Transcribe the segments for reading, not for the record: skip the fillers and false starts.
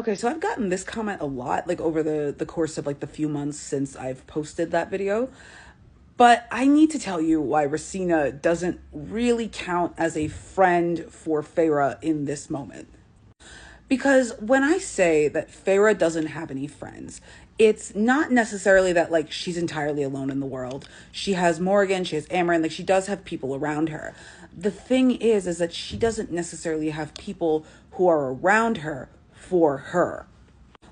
Okay, so I've gotten this comment a lot, like over the course of like the few months since I've posted that video. But I need to tell you why Racina doesn't really count as a friend for Feyre in this moment. Because when I say that Feyre doesn't have any friends, it's not necessarily that like she's entirely alone in the world. She has Morgan, she has Amaranth, like she does have people around her. The thing is that she doesn't necessarily have people who are around her for her.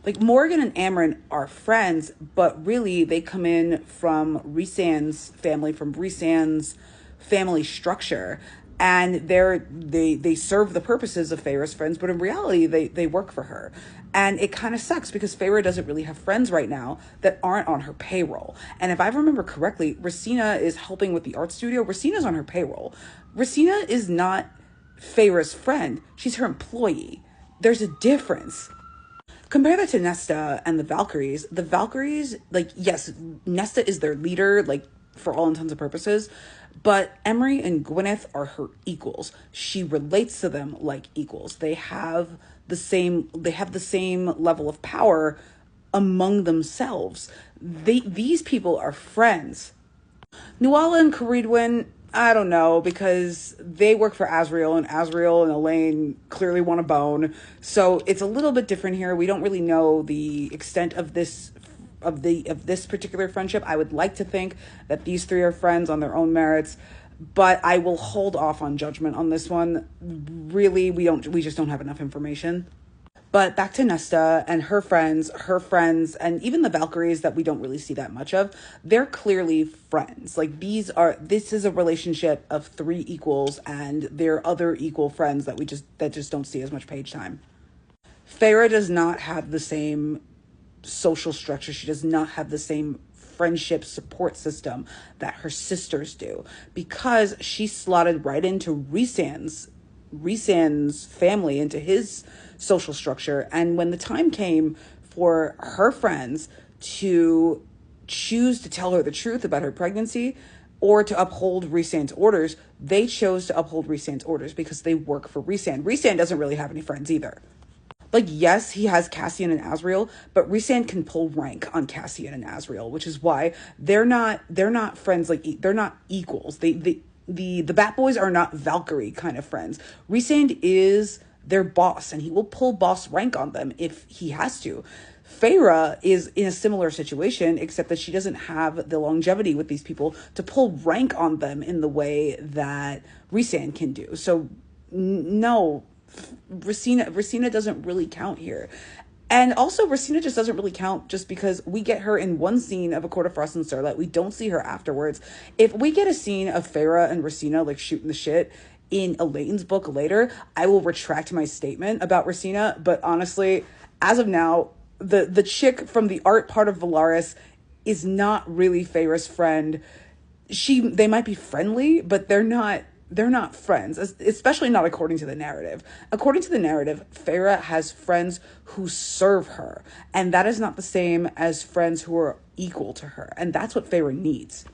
Like Morgan and Amaranth are friends, but really they come in from Rhysand's family, from Rhysand's family structure, and they serve the purposes of Feyre's friends, but in reality they work for her. And it kind of sucks because Feyre doesn't really have friends right now that aren't on her payroll. And if I remember correctly, Racina is helping with the art studio. Racina's on her payroll. Racina is not Feyre's friend. She's her employee. There's a difference. Compare that to Nesta and the Valkyries. The Valkyries, like, yes, Nesta is their leader, like, for all intents and purposes, but Emery and Gwyneth are her equals. She relates to them like equals. They have the same level of power among themselves. These people are friends. Nuala and Caridwen, I don't know, because they work for Asriel, and Asriel and Elaine clearly want a bone. So it's a little bit different here. We don't really know the extent of this particular friendship. I would like to think that these three are friends on their own merits, but I will hold off on judgment on this one. Really, we just don't have enough information. But back to Nesta and her friends, and even the Valkyries that we don't really see that much of, they're clearly friends. Like this is a relationship of three equals, and they're other equal friends that just don't see as much page time. Feyre does not have the same social structure. She does not have the same friendship support system that her sisters do, because she slotted right into Rhysand's family, into his social structure. And when the time came for her friends to choose to tell her the truth about her pregnancy or to uphold Rhysand's orders, they chose to uphold Rhysand's orders because they work for Rhysand. Rhysand doesn't really have any friends either. Like, yes, he has Cassian and Asriel, but Rhysand can pull rank on Cassian and Asriel, which is why they're not friends. Like, they're not equals. The Bat Boys are not Valkyrie kind of friends. Rhysand is their boss, and he will pull boss rank on them if he has to. Feyre is in a similar situation, except that she doesn't have the longevity with these people to pull rank on them in the way that Rhysand can do. So, no, Racina doesn't really count here. And also, Racina just doesn't really count just because we get her in one scene of A Court of Frost and Starlight. We don't see her afterwards. If we get a scene of Feyre and Racina, like, shooting the shit in Elaine's book later, I will retract my statement about Racina. But honestly, as of now, the chick from the art part of Valaris is not really Feyre's friend. They might be friendly, but they're not friends, especially not according to the narrative. According to the narrative, Feyre has friends who serve her, and that is not the same as friends who are equal to her, and that's what Feyre needs.